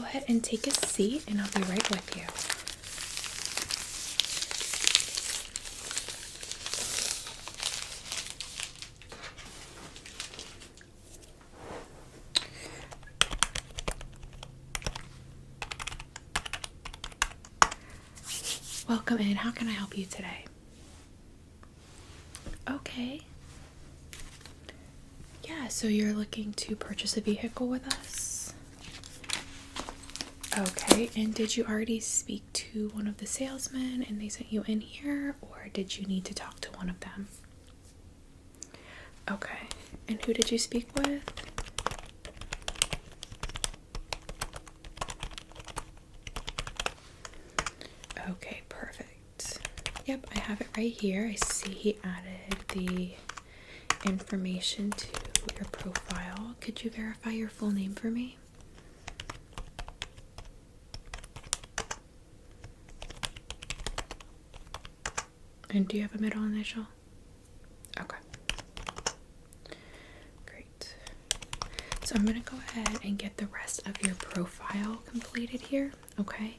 ahead and take a seat and I'll be right with you. Welcome in. How can I help you today? Okay. Yeah, so you're looking to purchase a vehicle with us? Okay, and did you already speak to one of the salesmen and they sent you in here, or did you need to talk to one of them? Okay, and who did you speak with? Okay, perfect. Yep, I have it right here. I see he added the information to your profile. Could you verify your full name for me? And do you have a middle initial? Okay. Great. So I'm going to go ahead and get the rest of your profile completed here, okay?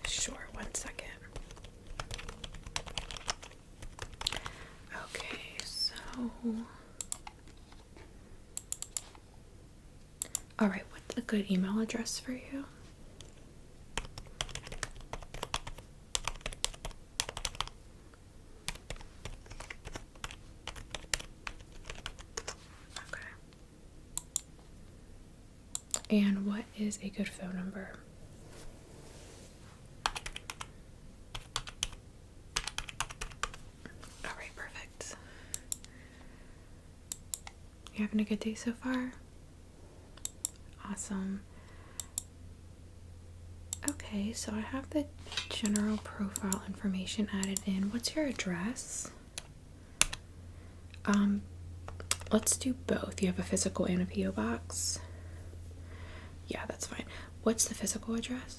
Sure, 1 second. Okay, so... Alright, what's a good email address for you? Okay. And what is a good phone number? Alright, perfect. You having a good day so far? Awesome. Okay, so I have the general profile information added in. What's your address? Let's do both. You have a physical and a PO box? Yeah, that's fine. What's the physical address?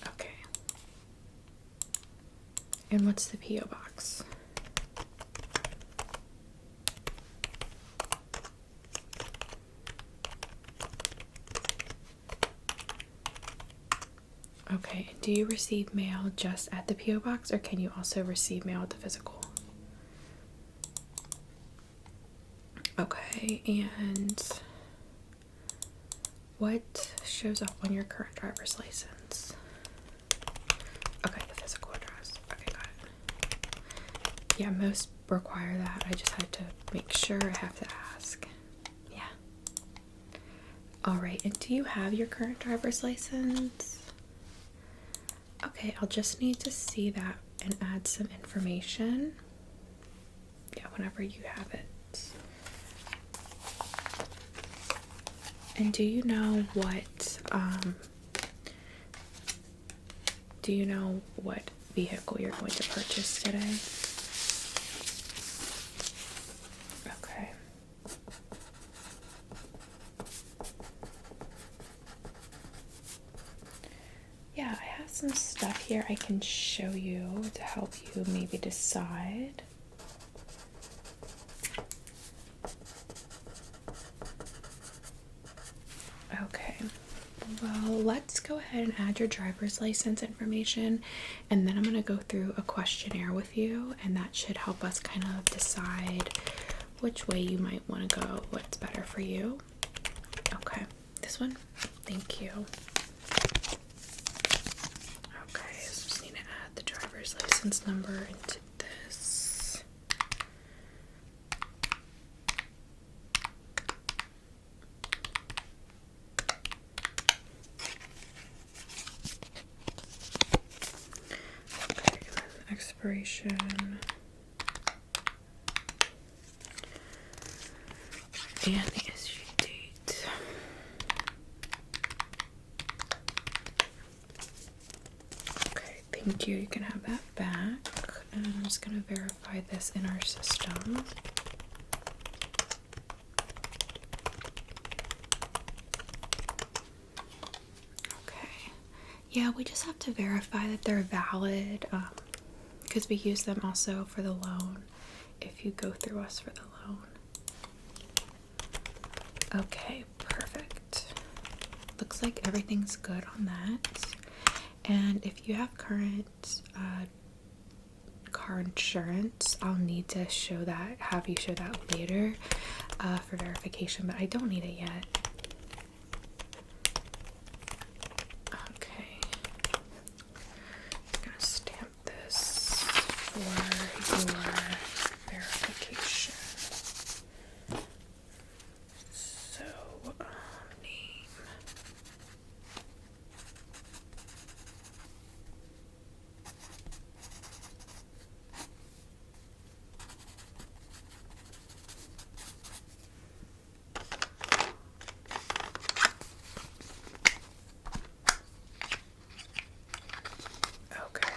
Okay. And what's the PO box? Okay, and do you receive mail just at the PO box, or can you also receive mail at the physical? Okay, and what shows up on your current driver's license? Okay, the physical address. Okay, got it. Yeah, most require that. I just had to make sure. I have to ask. Yeah. Alright, and do you have your current driver's license? Okay, I'll just need to see that and add some information. Yeah, whenever you have it. And do you know what vehicle you're going to purchase today? Okay. Yeah, I have some stuff here I can show you to help you maybe decide. Okay, well, let's go ahead and add your driver's license information, and then I'm going to go through a questionnaire with you, and that should help us kind of decide which way you might want to go, what's better for you. Okay, this one? Thank you. Okay, so just need to add the driver's license number into this. Okay, and then expiration. And the issue date. Okay, thank you. You can have that back. And I'm just going to verify this in our system. Okay. Yeah, we just have to verify that they're valid, because we use them also for the loan if you go through us for the loan. Okay, perfect. Looks like everything's good on that. And if you have current car insurance, I'll need to have you show that later for verification, but I don't need it yet. Okay, I'm gonna stamp this for your verification. So, name. Okay.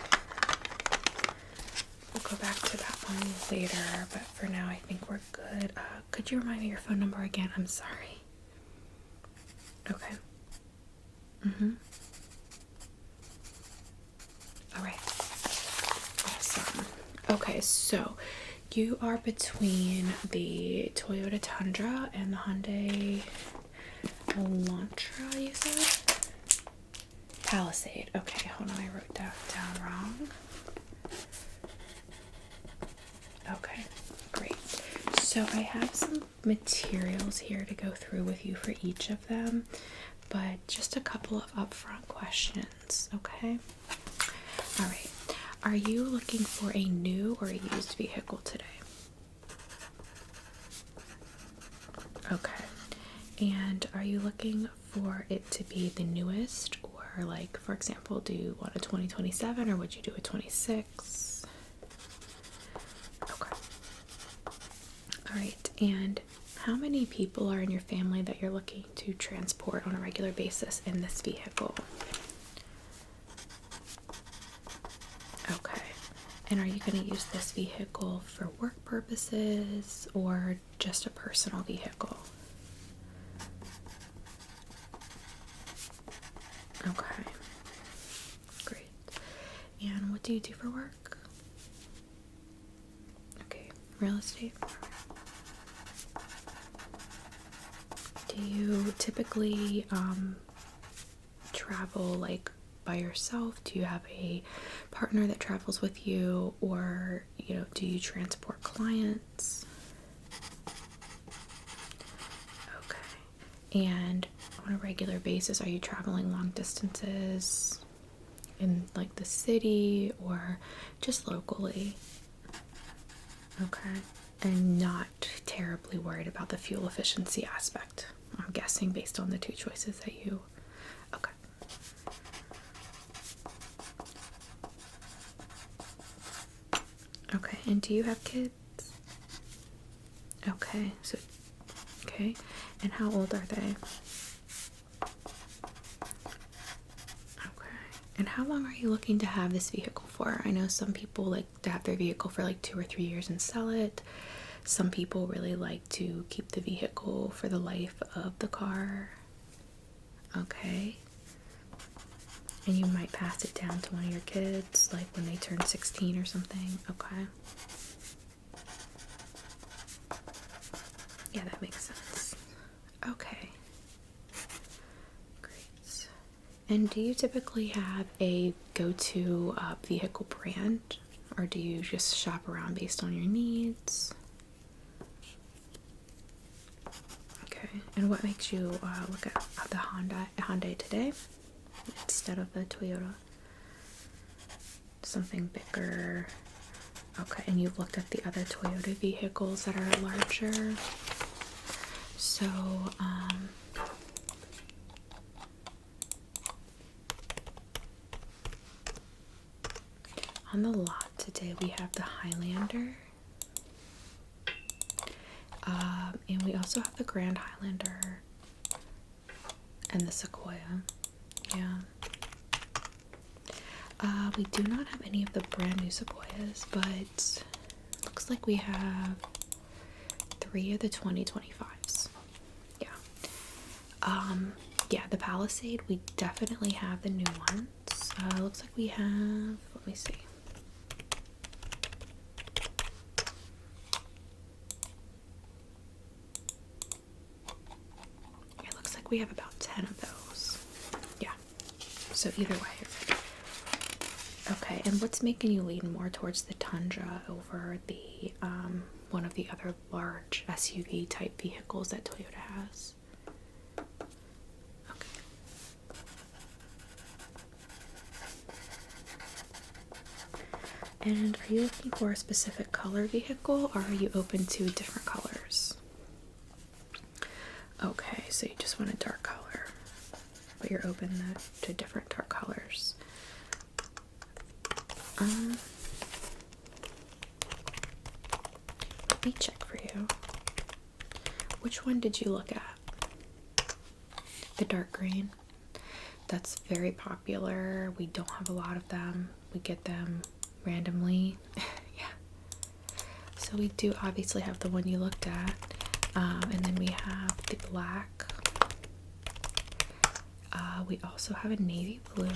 We'll go back to that one later, but for now I think we're good. Could you remind me your phone number again? I'm sorry. Okay. All right. Awesome. Okay, so you are between the Toyota Tundra and the Hyundai Elantra, you said? Palisade. Okay, hold on, I wrote that down wrong. Okay, great. So I have some materials here to go through with you for each of them, but just a couple of upfront questions, okay? All right. Are you looking for a new or a used vehicle today? Okay. And are you looking for it to be the newest, or like, for example, do you want a 2027 or would you do a 26? Okay. All right. And how many people are in your family that you're looking to transport on a regular basis in this vehicle? Okay. And are you going to use this vehicle for work purposes or just a personal vehicle? Okay. Great. And what do you do for work? Okay. Real estate? Do you typically travel like by yourself? Do you have a partner that travels with you, or do you transport clients? Okay. And on a regular basis, are you traveling long distances in like the city or just locally? Okay. And not terribly worried about the fuel efficiency aspect, I'm guessing, based on the two choices that you... Okay. Okay, and do you have kids? Okay, okay. And how old are they? Okay. And how long are you looking to have this vehicle for? I know some people like to have their vehicle for like 2 or 3 years and sell it. Some people really like to keep the vehicle for the life of the car. Okay. And you might pass it down to one of your kids, like when they turn 16 or something. Okay. Yeah, that makes sense. Okay. Great. And do you typically have a go-to vehicle brand, or do you just shop around based on your needs? Okay. And what makes you look at the Hyundai today instead of the Toyota? Something bigger. Okay, and you've looked at the other Toyota vehicles that are larger. So, on the lot today we have the Highlander. And we also have the Grand Highlander and the Sequoia. Yeah. We do not have any of the brand new Sequoias, but looks like we have 3 of the 2025s. Yeah. Yeah, the Palisade, we definitely have the new ones. Looks like we have, let me see. It looks like we have about 10 of those. Yeah. So either way. Okay, and what's making you lean more towards the Tundra over the one of the other large SUV type vehicles that Toyota has? Okay. And are you looking for a specific color vehicle, or are you open to different colors? Okay, so you just want a dark color, but you're open to different dark colors. Let me check for you. Which one did you look at? The dark green. That's very popular. We don't have a lot of them. We get them randomly. Yeah. So we do obviously have the one you looked at. And then we have the black. We also have a navy blue.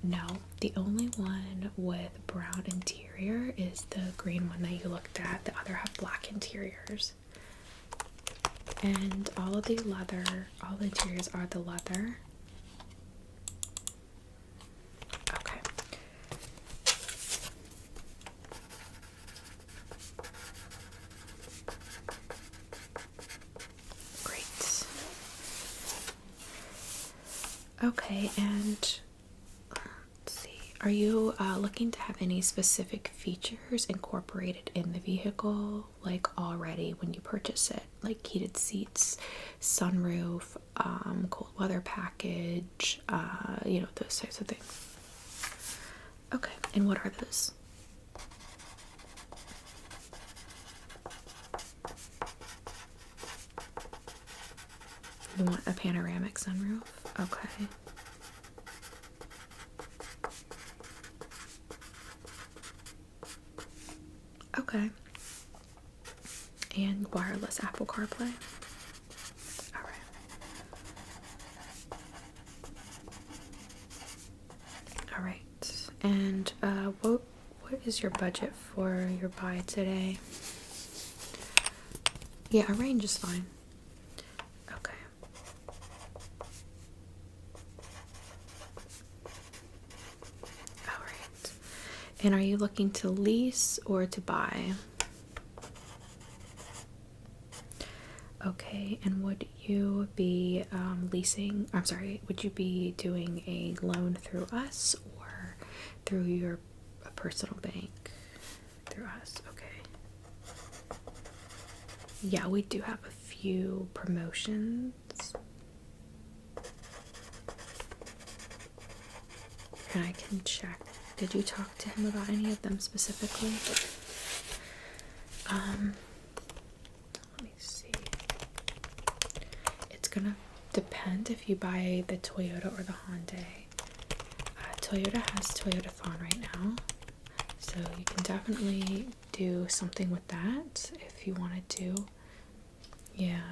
No, the only one with brown interior is the green one that you looked at. The other have black interiors. And all of the leather, all the interiors are the leather. Okay. Great. Okay, and are you looking to have any specific features incorporated in the vehicle, like already when you purchase it, like heated seats, sunroof, cold weather package, those types of things? Okay, and what are those? You want a panoramic sunroof? Okay. Okay. And wireless Apple CarPlay? Alright. Alright. And what is your budget for your buy today? Yeah, a range is fine. Okay. Alright. And are you looking to lease or to buy? Okay, and would you be would you be doing a loan through us or through your personal bank? Through us, okay. Yeah, we do have a few promotions. And I can check. Did you talk to him about any of them specifically? Let me see. It's gonna depend if you buy the Toyota or the Hyundai. Toyota has Toyotathon right now, so you can definitely do something with that if you wanted to. Yeah,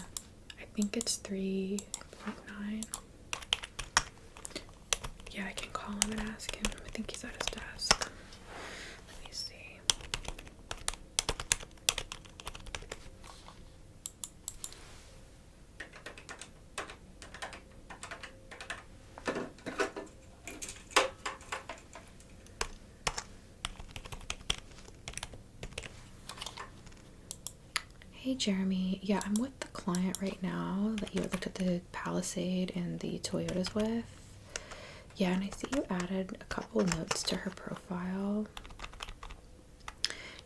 I think it's 3.9. Yeah, I can call him and ask him. I think he's at his desk. Let me see. Hey Jeremy, yeah, I'm with the client right now that you looked at the Palisade and the Toyotas with. Yeah, and I see you added a couple of notes to her profile.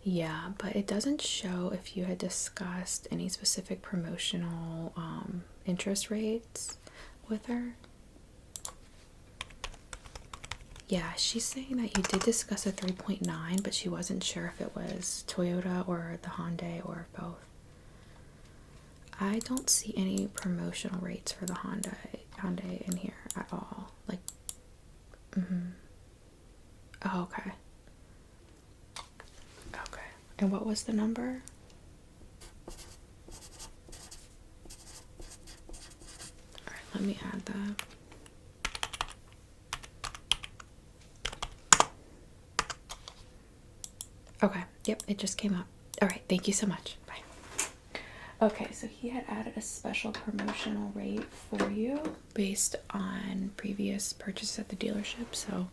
Yeah, but it doesn't show if you had discussed any specific promotional interest rates with her. Yeah, she's saying that you did discuss a 3.9, but she wasn't sure if it was Toyota or the Hyundai or both. I don't see any promotional rates for the Hyundai in here at all. Like, Oh, okay. Okay. And what was the number? Alright, let me add that. Okay, yep, it just came up. All right, thank you so much. Bye. Okay, so he had added a special promotional rate for you based on previous purchases at the dealership, so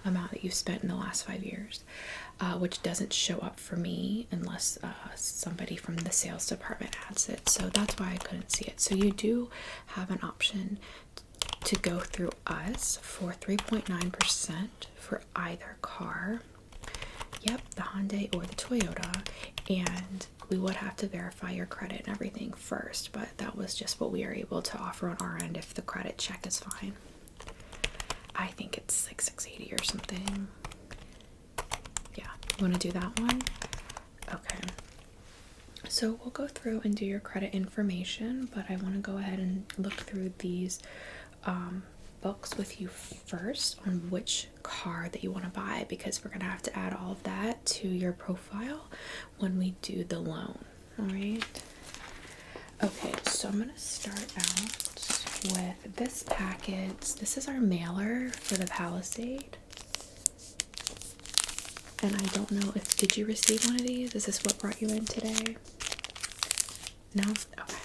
amount that you've spent in the last 5 years, which doesn't show up for me unless somebody from the sales department adds it, so that's why I couldn't see it. So you do have an option to go through us for 3.9% for either car. Yep, the Hyundai or the Toyota, and we would have to verify your credit and everything first, but that was just what we are able to offer on our end if the credit check is fine. I think it's like 680 or something. Yeah, you want to do that one? Okay. So we'll go through and do your credit information, but I want to go ahead and look through these books with you first on which car that you want to buy, because we're going to have to add all of that to your profile when we do the loan. All right. Okay, so I'm going to start out with this package. This is our mailer for the Palisade. And I don't know if, did you receive one of these? Is this what brought you in today? No? Okay.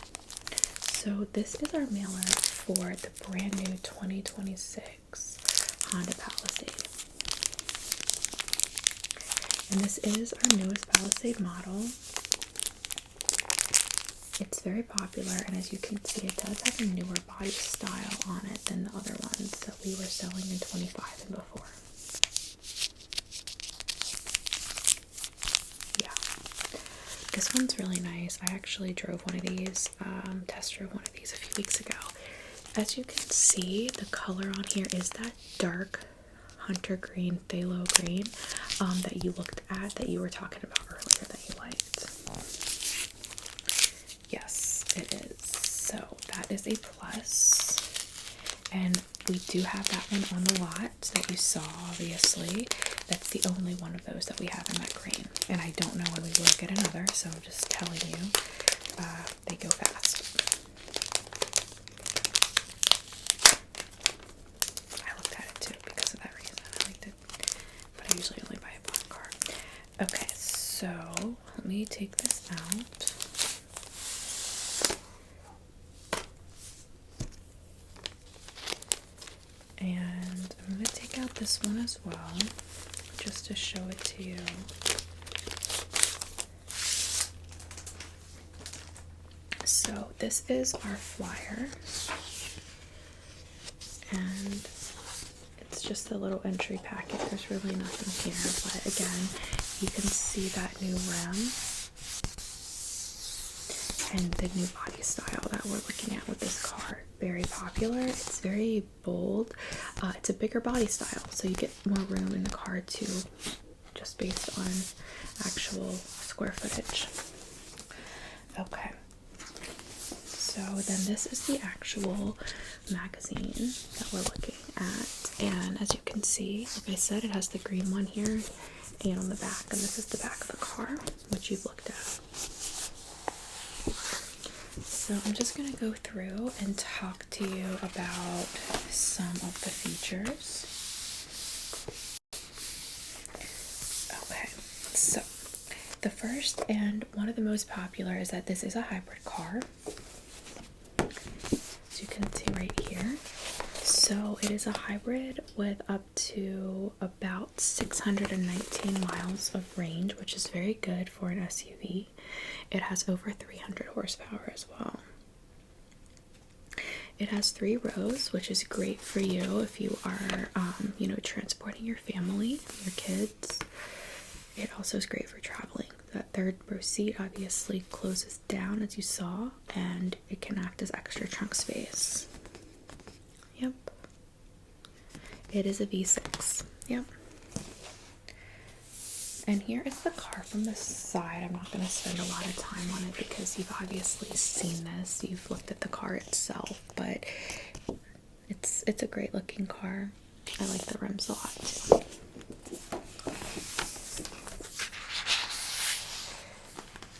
So this is our mailer for the brand new 2026 Honda Palisade. And this is our newest Palisade model. It's very popular, and as you can see, it does have a newer body style on it than the other ones that we were selling in 25 and before. Yeah. This one's really nice. I actually drove one of these, test drove one of these a few weeks ago. As you can see, the color on here is that dark hunter green, phthalo green that you looked at, that you were talking about earlier that you liked. Yes, it is. So that is a plus. And we do have that one on the lot that you saw, obviously. That's the only one of those that we have in that green. And I don't know when we will get another, so I'm just telling you, they go fast. I looked at it too because of that reason. I liked it. But I usually only buy a black car. Okay, so let me take this out. And I'm going to take out this one as well, just to show it to you. So this is our flyer, and it's just a little entry packet. There's really nothing here, but again, you can see that new rim and the new body style that we're looking at with this car. Very popular. It's very bold. It's a bigger body style, so you get more room in the car too, just based on actual square footage. Okay. So then this is the actual magazine that we're looking at, and as you can see, like I said, it has the green one here and on the back, and this is the back of the car, which you've looked at. So I'm just going to go through and talk to you about some of the features. Okay, so the first and one of the most popular is that this is a hybrid car. As you can see right here. So it is a hybrid with up to about 619 miles of range, which is very good for an SUV. It has over 300 horsepower as well. It has 3 rows, which is great for you if you are, transporting your family, your kids. It also is great for traveling. That third row seat obviously closes down, as you saw, and it can act as extra trunk space. Yep. It is a V6. Yep. And here is the car from the side. I'm not going to spend a lot of time on it because you've obviously seen this. You've looked at the car itself, but it's a great looking car. I like the rims a lot too.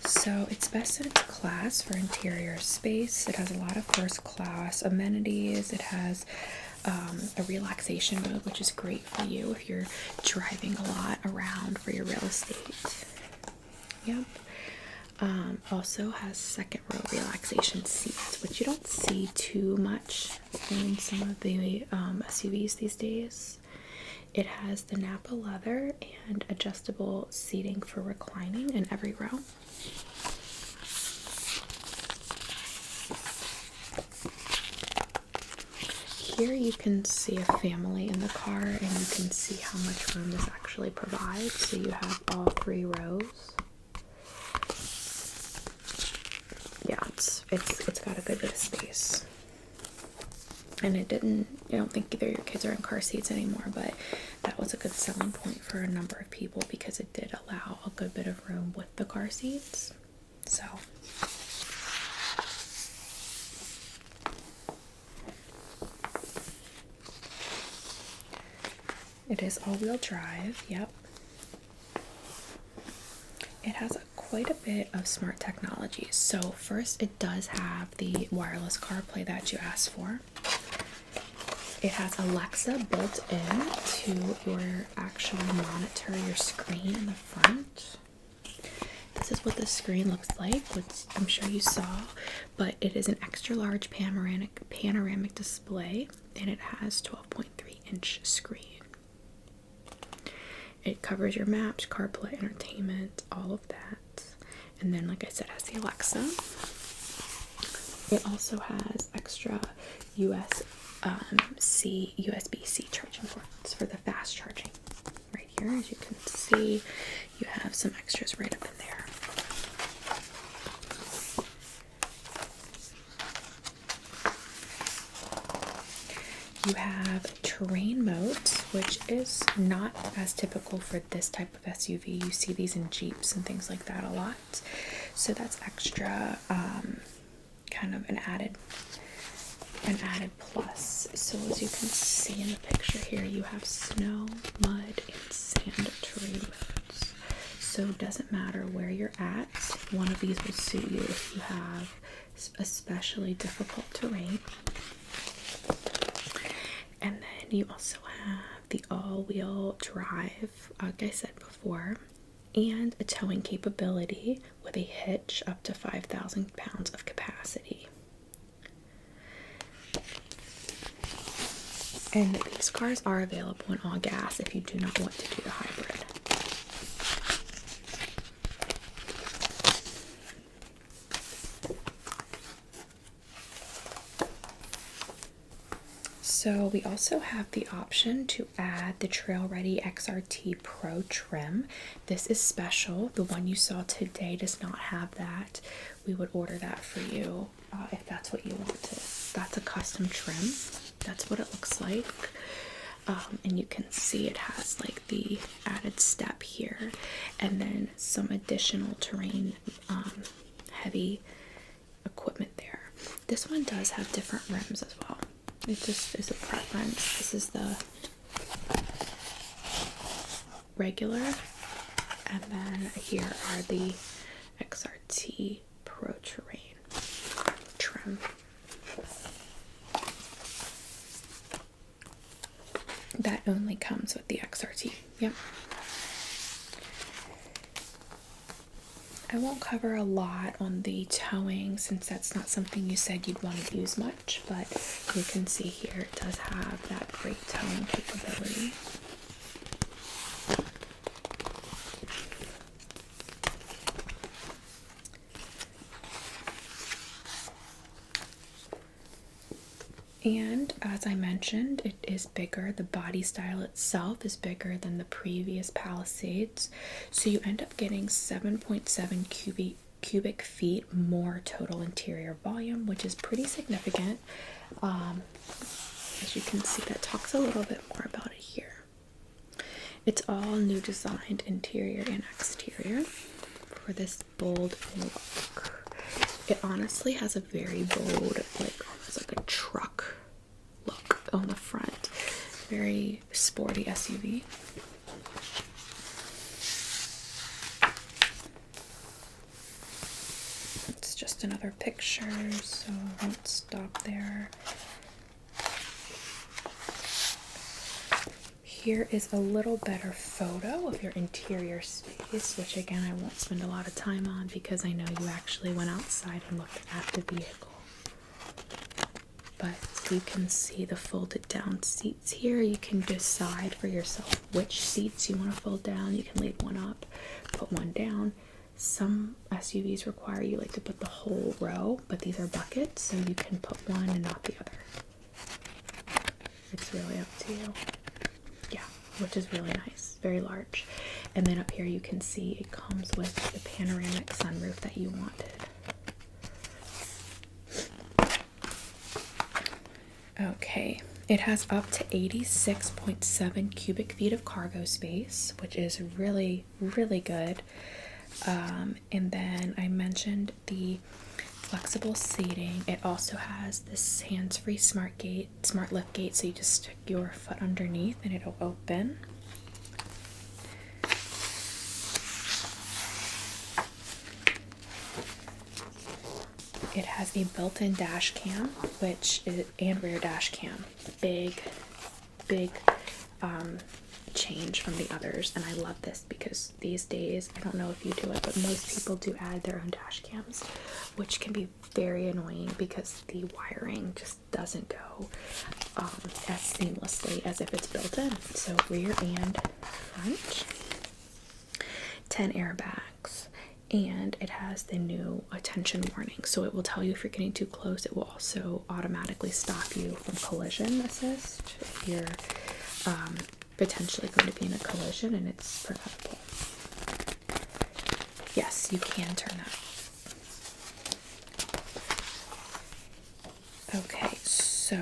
So it's best in its class for interior space. It has a lot of first class amenities. It has a relaxation mode, which is great for you if you're driving a lot around for your real estate. Yep. Also has second row relaxation seats, which you don't see too much in some of the SUVs these days. It has the Napa leather and adjustable seating for reclining in every row. Here you can see a family in the car, and you can see how much room this actually provides. So you have all 3 rows. Yeah, it's got a good bit of space. And I don't think either your kids are in car seats anymore, but that was a good selling point for a number of people because it did allow a good bit of room with the car seats. So it is all-wheel drive, yep. It has quite a bit of smart technology. So first, it does have the wireless CarPlay that you asked for. It has Alexa built in to your actual monitor your screen in the front. This is what the screen looks like, which I'm sure you saw, but it is an extra large panoramic display, and it has 12.3-inch screen. It covers your maps, CarPlay, entertainment, all of that. And then, like I said, has the Alexa. It also has extra USB-C charging ports for the fast charging. Right here, as you can see, you have some extras right up in there. You have terrain mode, which is not as typical for this type of SUV. You see these in Jeeps and things like that a lot. So that's extra, kind of an added plus. So as you can see in the picture here, you have snow, mud, and sand terrain modes. So it doesn't matter where you're at. One of these will suit you if you have especially difficult terrain. And then you also have the all-wheel drive, like I said before, and a towing capability with a hitch up to 5,000 pounds of capacity. And these cars are available in all gas if you do not want to do the hybrid. So we also have the option to add the Trail Ready XRT Pro trim. This is special. The one you saw today does not have that. We would order that for you if that's what you wanted. That's a custom trim. That's what it looks like. And you can see it has like the added step here and then some additional terrain heavy equipment there. This one does have different rims as well. It just is a preference. This is the regular, and then here are the XRT Pro Terrain trim. That only comes with the XRT. Yep. I won't cover a lot on the towing since that's not something you said you'd want to use much, but you can see here it does have that great towing capability. And as I mentioned, it is bigger. The body style itself is bigger than the previous Palisades. So you end up getting 7.7 cubic feet more total interior volume, which is pretty significant. As you can see, that talks a little bit more about it here. It's all new designed interior and exterior for this bold look. It honestly has a very bold, like almost like a truck look on the front. Very sporty SUV. It's just another picture, so I won't stop there. here is a little better photo of your interior space, which again I won't spend a lot of time on because I know you actually went outside and looked at the vehicle. But you can see the folded down seats here. You can decide for yourself which seats you want to fold down. You can leave one up, put one down. Some SUVs require you like to put the whole row, but these are buckets, so you can put one and not the other. It's really up to you. Yeah, which is really nice, very large. And then up here you can see it comes with the panoramic sunroof that you wanted. Okay, it has up to 86.7 cubic feet of cargo space, which is really, really good. And then I mentioned the flexible seating. It also has this hands-free smart lift gate, so you just stick your foot underneath and it'll open. It has a built-in dash cam, and rear dash cam. Big change from the others, and I love this because these days, I don't know if you do it, but most people do add their own dash cams, which can be very annoying because the wiring just doesn't go as seamlessly as if it's built in. So rear and front, 10 airbags. And it has the new attention warning, so it will tell you if you're getting too close. It will also automatically stop you from collision assist if you're potentially going to be in a collision and it's preventable. Yes, you can turn that off. Okay, so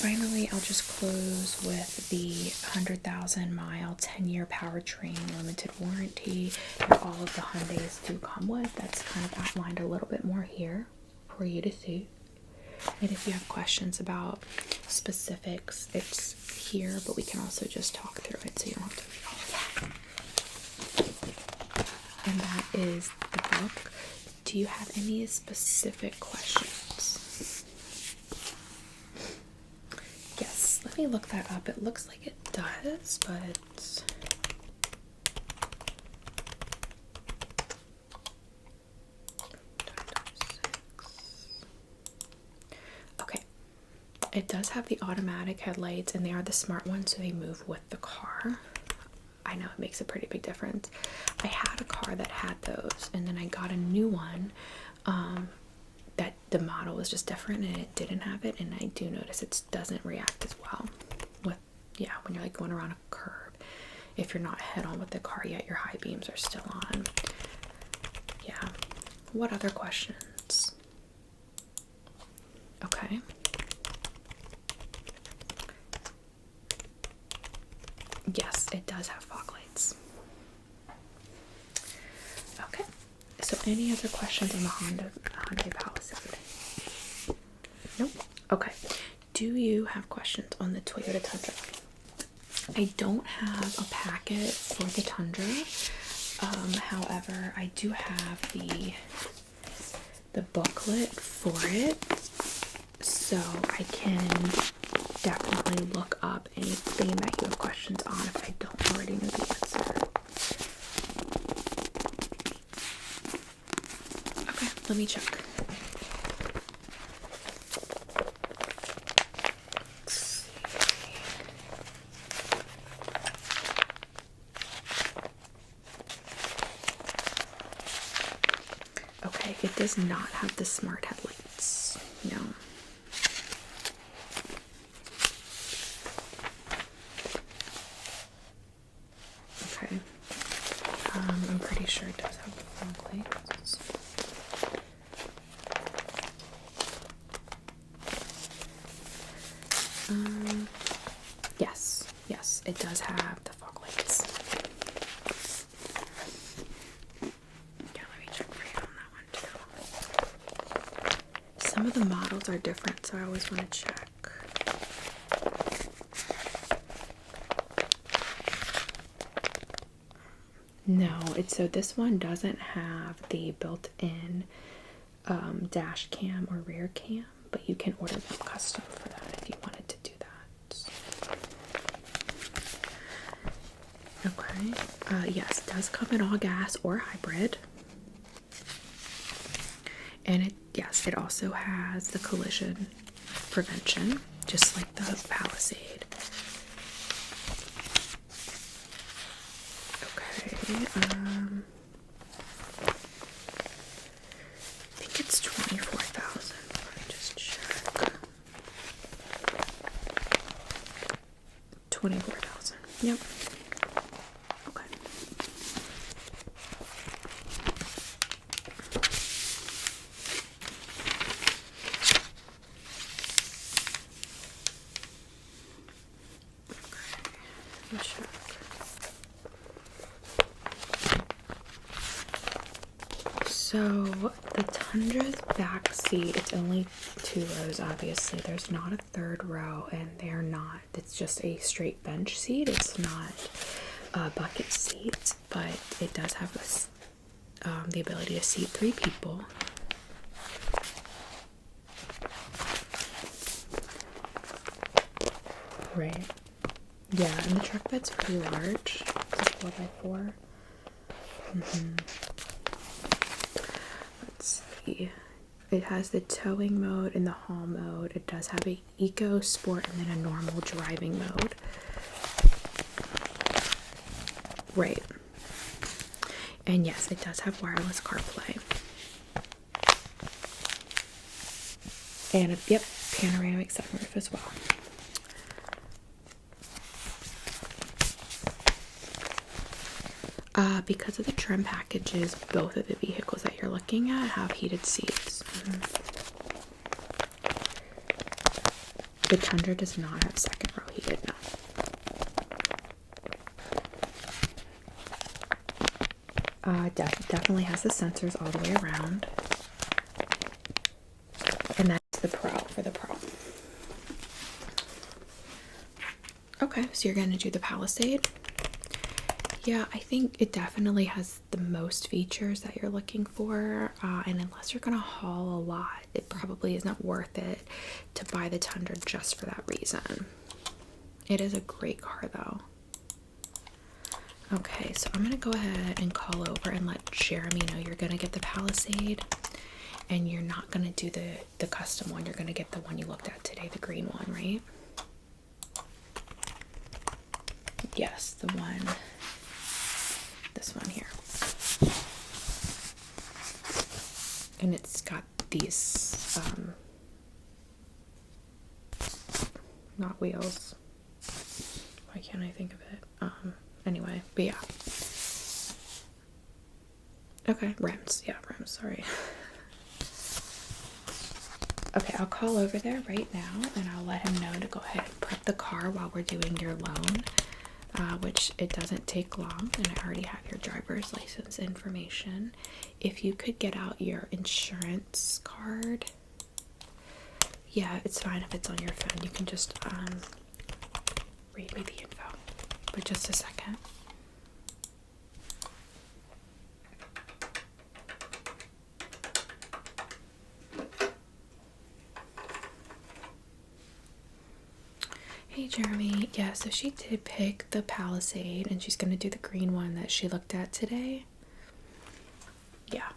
finally, I'll just close with the 100,000 mile, 10-year powertrain limited warranty that all of the Hyundais do come with. That's kind of outlined a little bit more here for you to see. And if you have questions about specifics, it's here, but we can also just talk through it so you don't have to read all of that. And that is the book. Do you have any specific questions? Yes, let me look that up. It looks like it does, but okay. It does have the automatic headlights, and they are the smart ones, so they move with the car. I know it makes a pretty big difference. I had a car that had those, and then I got a new one that the model was just different and it didn't have it, and I do notice it doesn't react as well with, yeah, when you're like going around a curb. If you're not head on with the car yet, your high beams are still on. Yeah. What other questions? Okay. Yes, it does have fog lights. Okay. So any other questions on the Hyundai Palisade? Nope. Okay. Do you have questions on the Toyota Tundra? I don't have a packet for the Tundra. However, I do have the booklet for it, so I can definitely look up anything that you have questions on if I don't already know the answer. Okay, let me check. Let's see. Okay, it does not have the smart headlights. No. Okay. I'm pretty sure it does have the fog lights. Yes, it does have the fog lights. Yeah, let me check for you on that one too. Some of the models are different, so I always want to check. No, so this one doesn't have the built-in dash cam or rear cam, but you can order them custom for that if you wanted to do that. Okay. Yes, it does come in all gas or hybrid. And it also has the collision prevention, just like the Palisade. Okay, I think it's 24,000. Let me just check. 24,000. Yep. Okay. Let's check. So the Tundra's back seat, it's only 2 rows, obviously. There's not a 3rd row, and it's just a straight bench seat. It's not a bucket seat, but it does have the ability to seat 3 people. Right. Yeah, and the truck bed's pretty large. It's a 4x4. Let's see. It has the towing mode and the haul mode. It does have a eco, sport, and then a normal driving mode. Right. And yes, it does have wireless CarPlay. And yep, panoramic sunroof as well. Because of the trim packages, both of the vehicles that you're looking at have heated seats. The Tundra does not have 2nd row heated, no. Definitely has the sensors all the way around. And that's the Pro for the Pro. Okay, so you're going to do the Palisade. Yeah, I think it definitely has the most features that you're looking for, and unless you're gonna haul a lot, it probably isn't worth it to buy the Tundra just for that reason. It is a great car though. Okay, so I'm gonna go ahead and call over and let Jeremy know you're gonna get the Palisade, and you're not gonna do the custom one. You're gonna get the one you looked at today, the green one, right? Yes, the one. This one here, and it's got these not wheels. Why can't I think of it? Anyway, but yeah. Okay, rims. Yeah, rims. Sorry. Okay, I'll call over there right now, and I'll let him know to go ahead and prep the car while we're doing your loan. Which it doesn't take long, and I already have your driver's license information. If you could get out your insurance card. Yeah, it's fine if it's on your phone. You can just read me the info for just a second. Hey Jeremy, yeah, so she did pick the Palisade, and she's gonna do the green one that she looked at today. Yeah.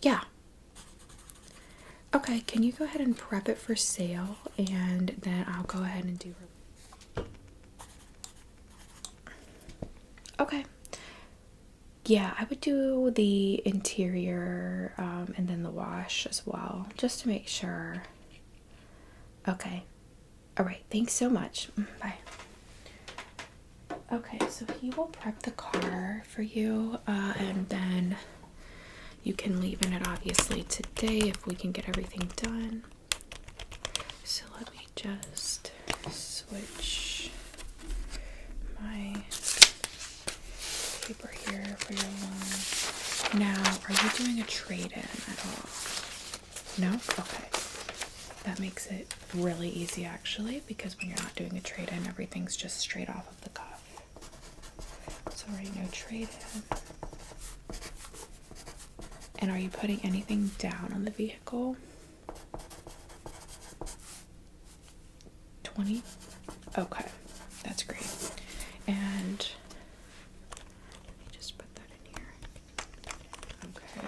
Yeah. Okay, can you go ahead and prep it for sale, and then I'll go ahead and do her. Okay. Yeah, I would do the interior and then the wash as well, just to make sure. Okay. All right. Thanks so much. Bye. Okay, so he will prep the car for you, and then you can leave in it obviously today if we can get everything done. So let me just switch my paper here for your loan. Now, are you doing a trade-in at all? No? Okay. That makes it really easy actually, because when you're not doing a trade-in, everything's just straight off of the cuff. So right, no trade-in. And are you putting anything down on the vehicle? 20? Okay, that's great. And let me just put that in here. Okay,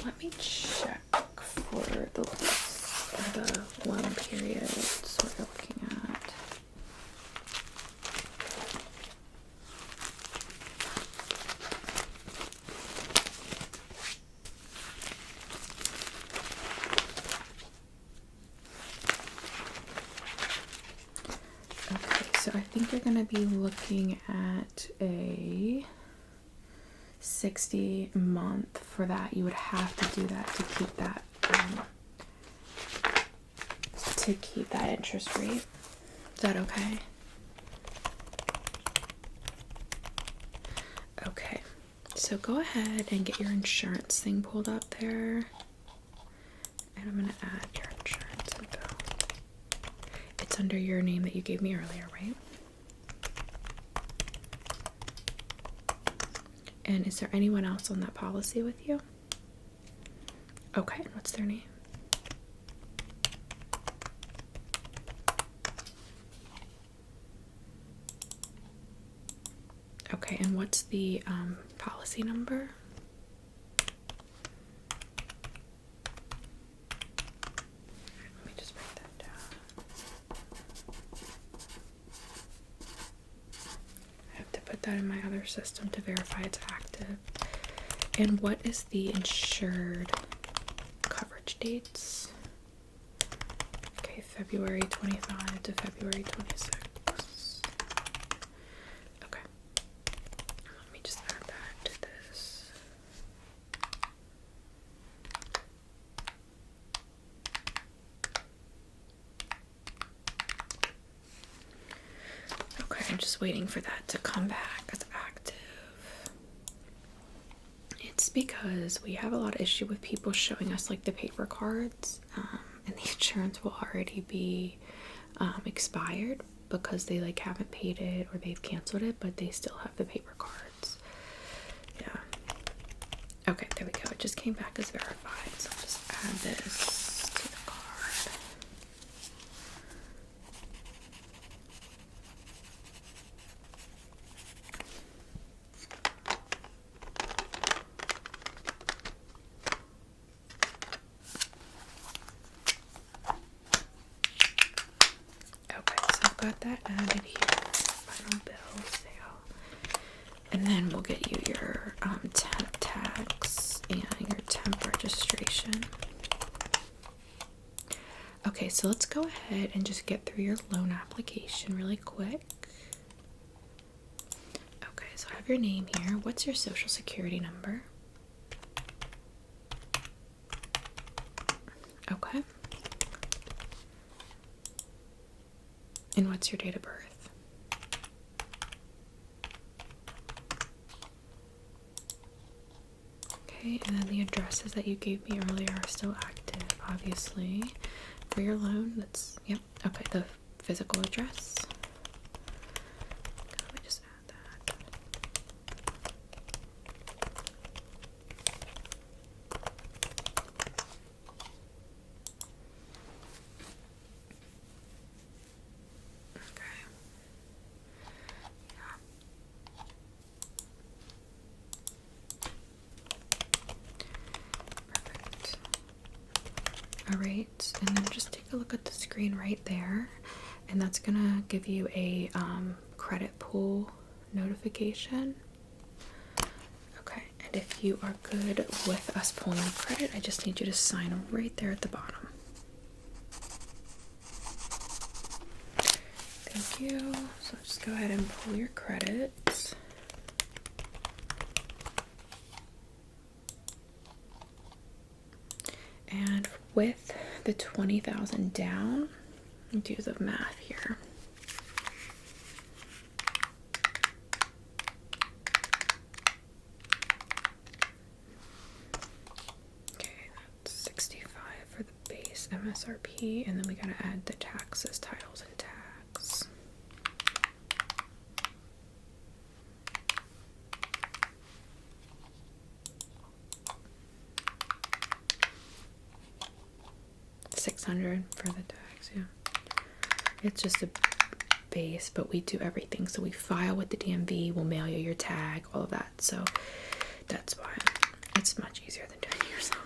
let me check for the list of the loan periods what you're looking at. Okay, so I think you're going to be looking at a 60 month for that. You would have to do that to keep that interest rate. Is that okay? Okay, so go ahead and get your insurance thing pulled up there. And I'm going to add your insurance info. It's under your name that you gave me earlier, right? And is there anyone else on that policy with you? Okay, and what's their name? Okay, and what's the policy number? Let me just write that down. I have to put that in my other system to verify it's active. And what is the insured coverage dates? Okay, February 25 to February 26. Okay. Let me just add that to this. Okay, I'm just waiting for that to come back as active. It's because we have a lot of issue with people showing us like the paper cards, and the insurance will already be expired because they like haven't paid it or they've canceled it, but they still have the paper cards. Yeah. Okay, there we go. It just came back as verified. So I'll just add this to the card. Got that added here. Final bill sale. And then we'll get you your temp tax and your temp registration. Okay, so let's go ahead and just get through your loan application really quick. Okay, so I have your name here. What's your social security number? Okay. And what's your date of birth? Okay, and then the addresses that you gave me earlier are still active, obviously. For your loan, that's, yep, okay, the physical address. Let me just add that. Alright, and then just take a look at the screen right there, and that's gonna give you a credit pull notification. Okay, and if you are good with us pulling the credit, I just need you to sign right there at the bottom. Thank you. So just go ahead and pull your credit. And with the 20,000 down, do the math here. Okay, that's 65 for the base MSRP, and then we gotta add the taxes, titles, and tax. $600 for the tax, yeah. It's just a base, but we do everything. So we file with the DMV, we'll mail you your tag, all of that. So that's why it's much easier than doing it yourself.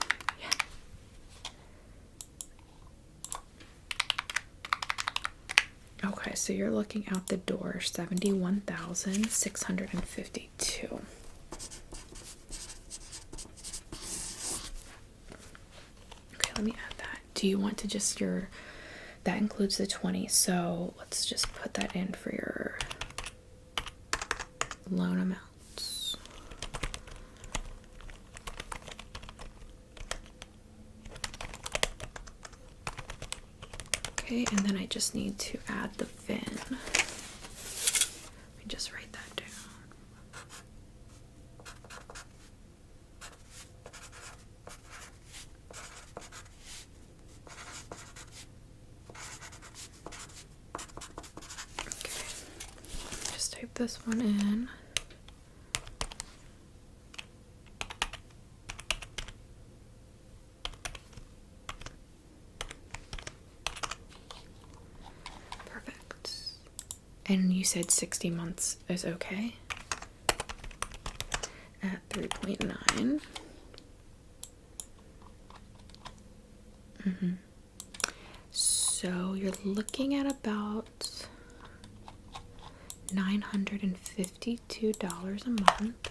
Yeah. Okay, so you're looking out the door, 71,652. Okay, let me add that. Do you want to just that includes the 20, so let's just put that in for your loan amounts. Okay, and then I just need to add the VIN. Let me just write that down. Type this one in. Perfect. And you said 60 months is okay? At 3.9. So you're looking at about $952 a month.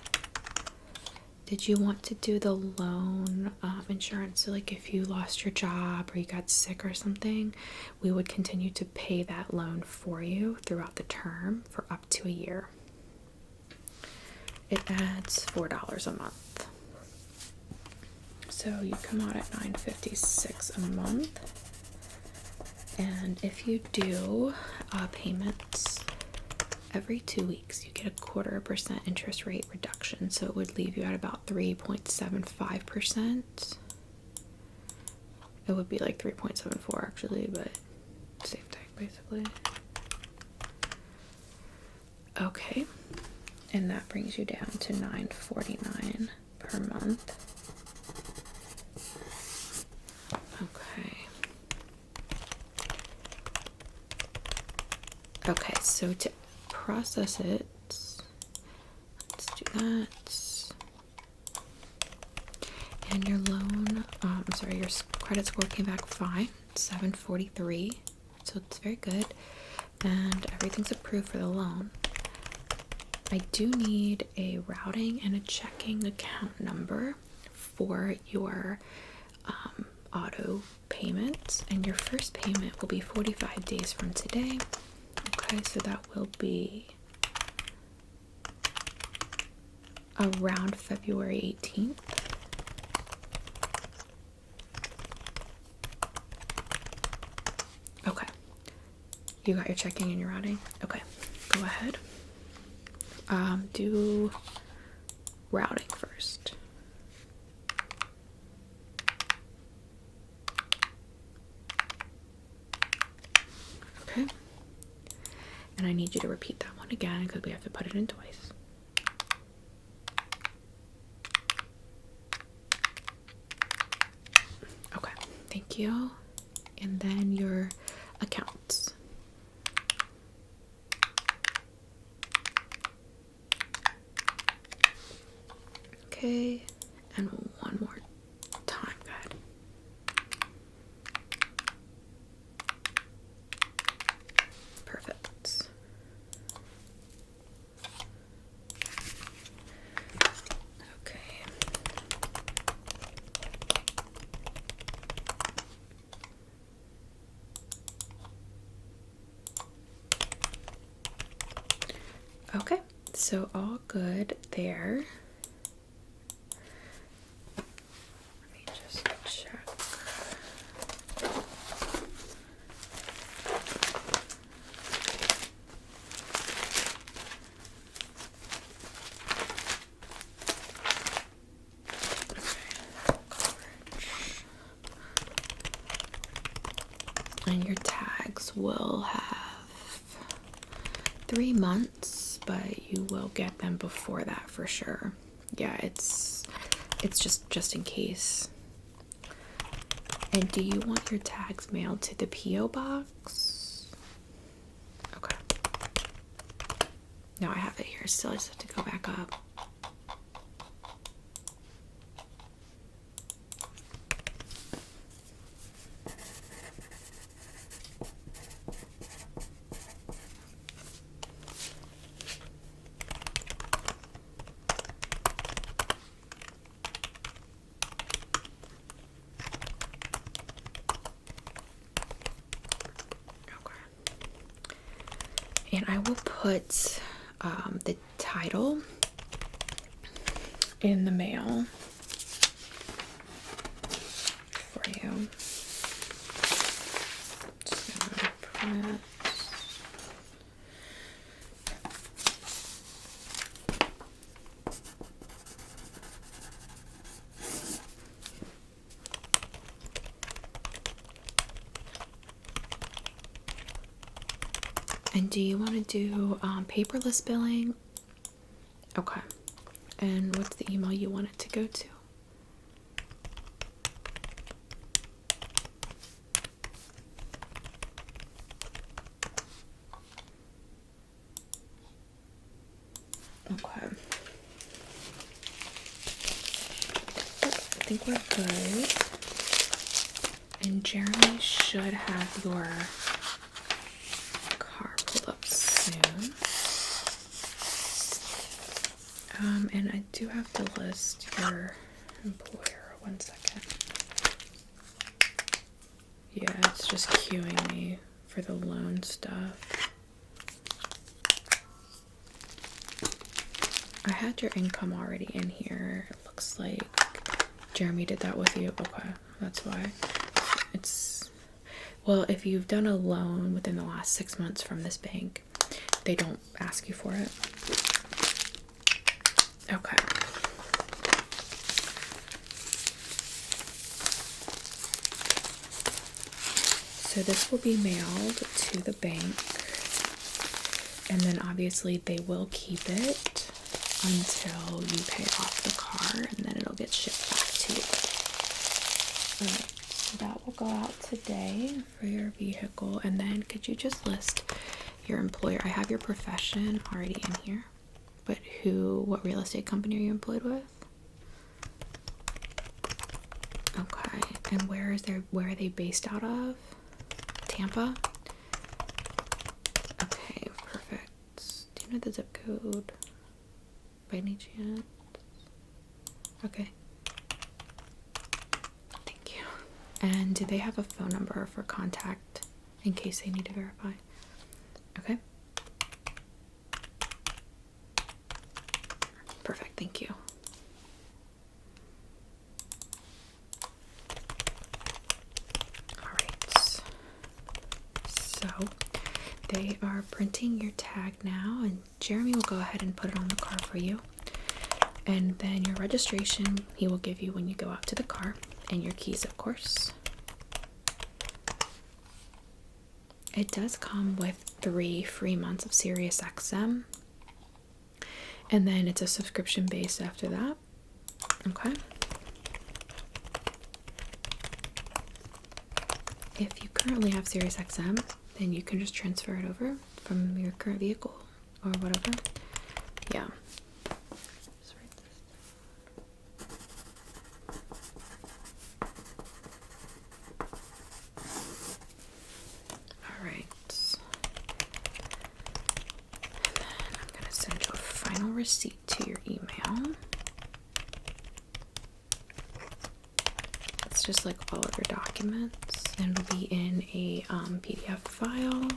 Did you want to do the loan insurance? So like if you lost your job or you got sick or something, we would continue to pay that loan for you throughout the term for up to a year. It adds $4 a month. So you come out at $956 a month. And if you do payments every 2 weeks, you get a 0.25% interest rate reduction, so it would leave you at about 3.75%. It would be like 3.74 actually, but same thing basically. Okay, and that brings you down to $949 per month. Okay, so to process it, let's do that. And your loan, your credit score came back fine, 743, so it's very good, and everything's approved for the loan. I do need a routing and a checking account number for your auto payments, and your first payment will be 45 days from today. Okay, so that will be around February 18th. Okay, you got your checking and your routing? Okay, go ahead. Do routing first. Okay. And I need you to repeat that one again because we have to put it in twice. Okay, thank you. And then your accounts. Okay, and one more time, go ahead. Perfect. Okay. Okay, so all good there. Let me just check. And your tags will have 3 months, but you will get them before that for sure. Yeah, it's just in case. And do you want your tags mailed to the P.O. box? No, I have it here still. I just have to go back up. And I will put the title in the mail for you. So, print. And do you want to do paperless billing? Okay. And what's the email you want it to go to? Okay. I think we're good. And Jeremy should have your car pulled up soon. And I do have to list your employer. 1 second. Yeah, it's just queuing me for the loan stuff. I had your income already in here. It looks like Jeremy did that with you. Okay, that's why. It's, well, if you've done a loan within the last 6 months from this bank, they don't ask you for it. Okay. So this will be mailed to the bank, and then obviously they will keep it until you pay off the car, and then it'll get shipped back to you. Alright, so that will go out today for your vehicle. And then could you just list your employer? I have your profession already in here, but what real estate company are you employed with? Okay, and where are they based out of? Tampa? Okay, perfect. Do you know the zip code by any chance? Okay. Thank you. And do they have a phone number for contact in case they need to verify? Okay. Perfect, thank you. Alright. So they are printing your tag now, and Jeremy will go ahead and put it on the car for you. And then your registration he will give you when you go out to the car, and your keys, of course. It does come with 3 free months of SiriusXM, and then it's a subscription base after that. Okay. If you currently have SiriusXM, then you can just transfer it over from your current vehicle or whatever. Yeah. Just write this down. Alright. And then I'm going to send you a final receipt to your email. It's just like all of your documents, and it'll be in a PDF file.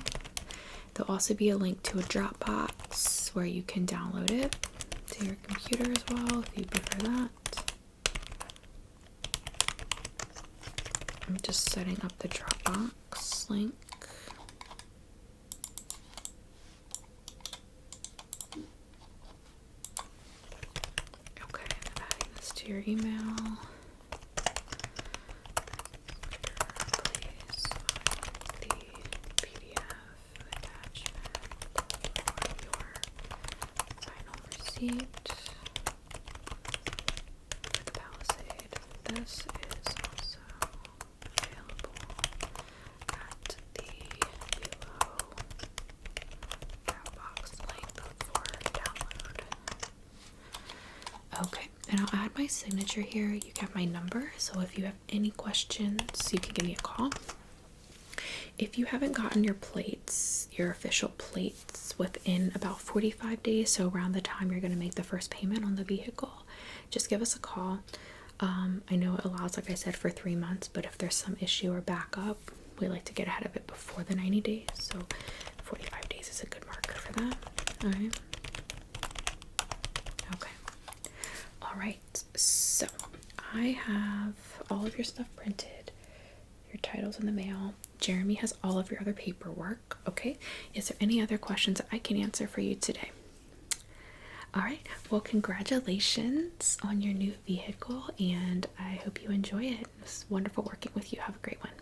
There'll also be a link to a Dropbox where you can download it to your computer as well if you prefer that. I'm just setting up the Dropbox link. Okay, I'm adding this to your email. For the Palisade. This is also available at the below Dropbox link for And I'll add my signature here. You have my number, so if you have any questions, you can give me a call. If you haven't gotten your plates, your official plates, within about 45 days, so around the time you're going to make the first payment on the vehicle, just give us a call. I know it allows, like I said, for 3 months, but if there's some issue or backup, we like to get ahead of it before the 90 days. So 45 days is a good marker for that. All right. Okay. All right. So I have all of your stuff printed. Your title's in the mail. Jeremy has all of your other paperwork. Okay. Is there any other questions I can answer for you today? All right. Well, congratulations on your new vehicle, and I hope you enjoy it. It was wonderful working with you. Have a great one.